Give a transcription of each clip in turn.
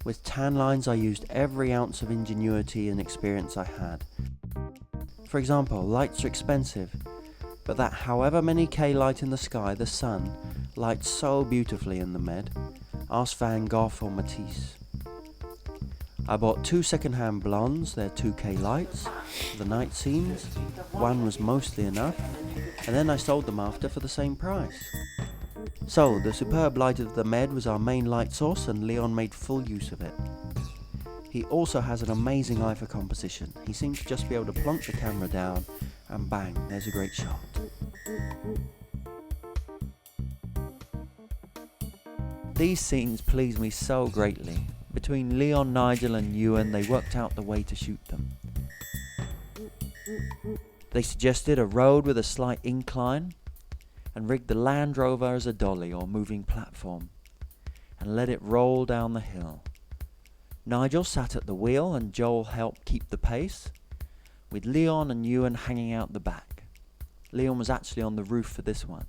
With tan lines I used every ounce of ingenuity and experience I had. For example, lights are expensive, but that however many K light in the sky, the sun, lights so beautifully in the Med. Ask Van Gogh or Matisse. I bought 2 second-hand blondes, they're 2K lights, for the night scenes. One was mostly enough, and then I sold them after for the same price. So, the superb light of the Med was our main light source, and Leon made full use of it. He also has an amazing eye for composition. He seems to just be able to plonk the camera down, and bang, there's a great shot. These scenes please me so greatly. Between Leon, Nigel and Ewan, they worked out the way to shoot them. They suggested a road with a slight incline and rigged the Land Rover as a dolly or moving platform and let it roll down the hill. Nigel sat at the wheel and Joel helped keep the pace, with Leon and Ewan hanging out the back. Leon was actually on the roof for this one.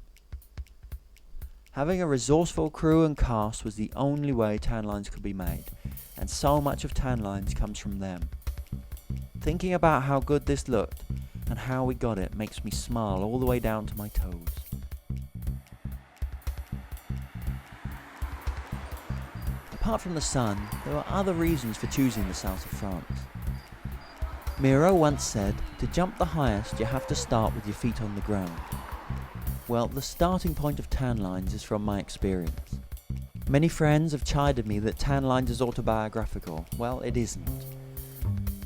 Having a resourceful crew and cast was the only way tan lines could be made, and so much of tan lines comes from them. Thinking about how good this looked and how we got it makes me smile all the way down to my toes. Apart from the sun, there were other reasons for choosing the south of France. Miro once said, to jump the highest you have to start with your feet on the ground. Well, the starting point of tan lines is from my experience. Many friends have chided me that tan lines is autobiographical. Well, it isn't.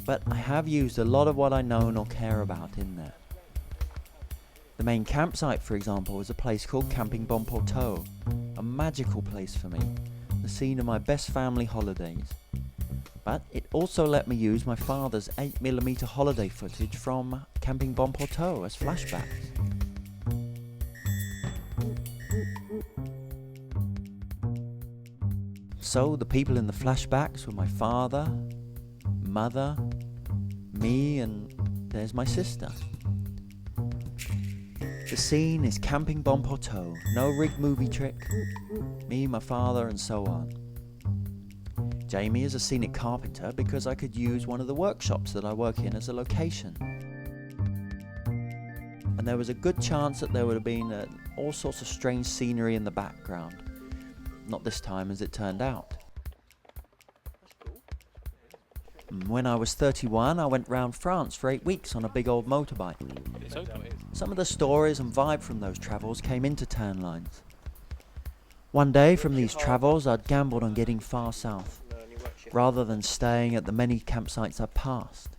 But I have used a lot of what I know or care about in there. The main campsite, for example, is a place called Camping Bon Porteau, a magical place for me, the scene of my best family holidays. But it also let me use my father's 8mm holiday footage from Camping Bon Porteau as flashbacks. So the people in the flashbacks were my father, mother, me, and there's my sister. The scene is Camping Bon Porteau, no rigged movie trick, me, my father, and so on. Jamie is a scenic carpenter because I could use one of the workshops that I work in as a location. And there was a good chance that there would have been all sorts of strange scenery in the background. Not this time, as it turned out. When I was 31, I went round France for 8 weeks on a big old motorbike. Some of the stories and vibe from those travels came into tan lines. One day from these travels, I'd gambled on getting far south, rather than staying at the many campsites I passed.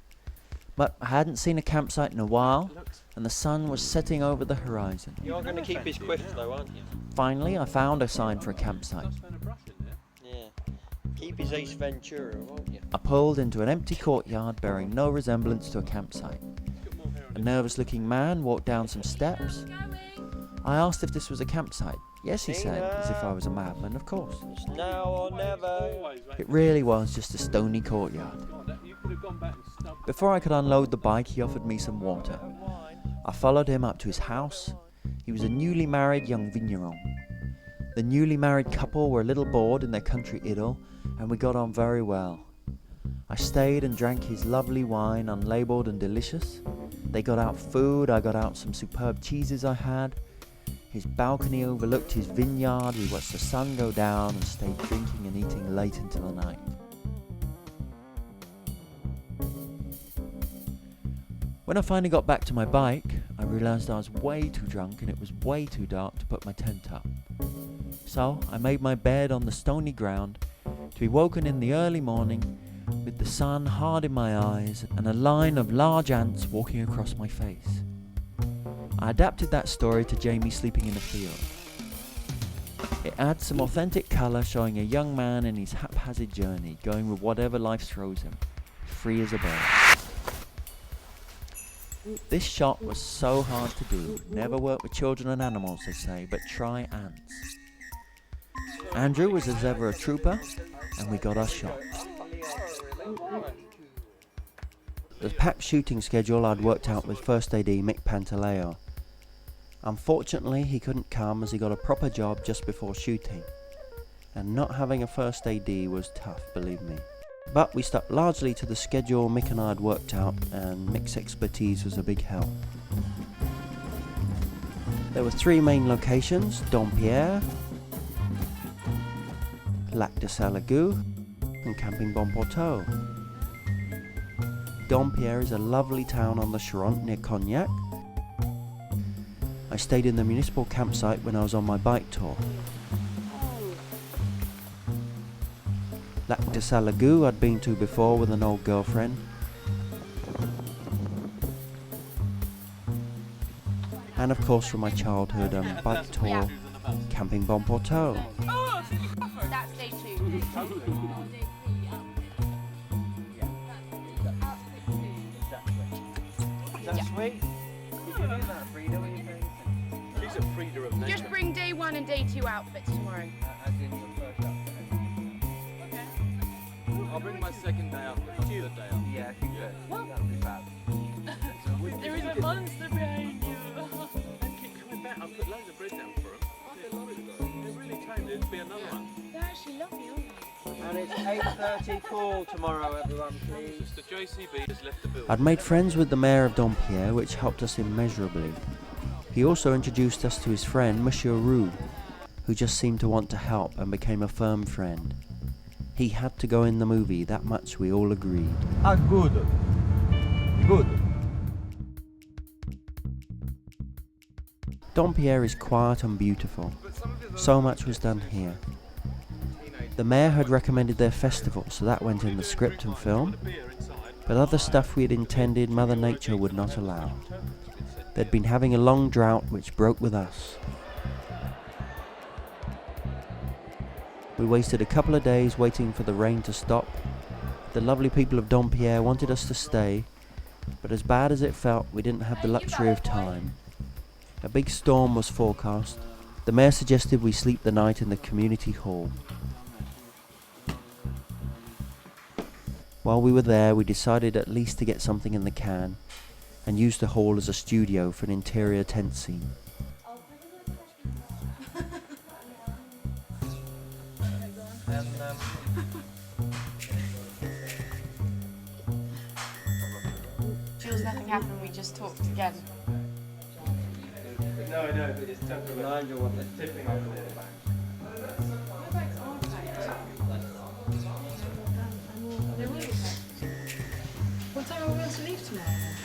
But I hadn't seen a campsite in a while, and the sun was setting over the horizon. You're going to keep his quiff though, aren't you? Finally, I found a sign for a campsite. Yeah. Keep his Ace Ventura, won't you? I pulled into an empty courtyard bearing no resemblance to a campsite. A nervous-looking man walked down some steps. I asked if this was a campsite. Yes, he said, as if I was a madman, of course. It's now or never. It really was just a stony courtyard. Before I could unload the bike, he offered me some water. I followed him up to his house. He was a newly married young vigneron. The newly married couple were a little bored in their country idyll, and we got on very well. I stayed and drank his lovely wine, unlabelled and delicious. They got out food, I got out some superb cheeses I had. His balcony overlooked his vineyard. We watched the sun go down and stayed drinking and eating late into the night. When I finally got back to my bike, I realised I was way too drunk and it was way too dark to put my tent up. So I made my bed on the stony ground to be woken in the early morning with the sun hard in my eyes and a line of large ants walking across my face. I adapted that story to Jamie sleeping in a field. It adds some authentic colour, showing a young man in his haphazard journey, going with whatever life throws him, free as a bird. This shot was so hard to do. Never work with children and animals, they say, but try ants. Andrew was as ever a trooper, and we got our shot. The packed shooting schedule I'd worked out with First AD Mick Pantaleo. Unfortunately, he couldn't come as he got a proper job just before shooting. and not having a first AD was tough, believe me. But we stuck largely to the schedule Mick and I had worked out, and Mick's expertise was a big help. There were 3 main locations: Dompierre, Lac de Salagou, and Camping Bon Porteau. Dompierre is a lovely town on the Charente near Cognac. I stayed in the municipal campsite when I was on my bike tour. Lac de Salagou I'd been to before with an old girlfriend. And of course from my childhood bike tour, Camping Bon Porteau. That's day 2. That's sweet. Did you do that, Frida? What are you saying? She's a Frida of nature. Just bring day 1 and day 2 outfits tomorrow. As in your first outfit. I'll bring my second day outfit on the day out. Yeah, if you could. That would be fab. There is a monster behind you. And keep coming back. I'll put loads of bread down for them. They're lovely though. They're really tame. There'll be another one. They're actually lovely, aren't they? And it's 8:30 call tomorrow, everyone, please. Mr. JCB has left the building. I'd made friends with the mayor of Dompierre, which helped us immeasurably. He also introduced us to his friend, Monsieur Roux, who just seemed to want to help and became a firm friend. He had to go in the movie, that much we all agreed. Ah, good. Good. Dompierre is quiet and beautiful. So much was done here. The mayor had recommended their festival, so that went in the script and film. But other stuff we had intended Mother Nature would not allow. They'd been having a long drought which broke with us. We wasted a couple of days waiting for the rain to stop. The lovely people of Dompierre wanted us to stay, but as bad as it felt, we didn't have the luxury of time. A big storm was forecast. The mayor suggested we sleep the night in the community hall. While we were there, we decided at least to get something in the can and use the hall as a studio for an interior tent scene. Jules, nothing happened, we just talked again. No, but it's temporary. Nigel was tipping over the bank. What time are we going to leave tomorrow?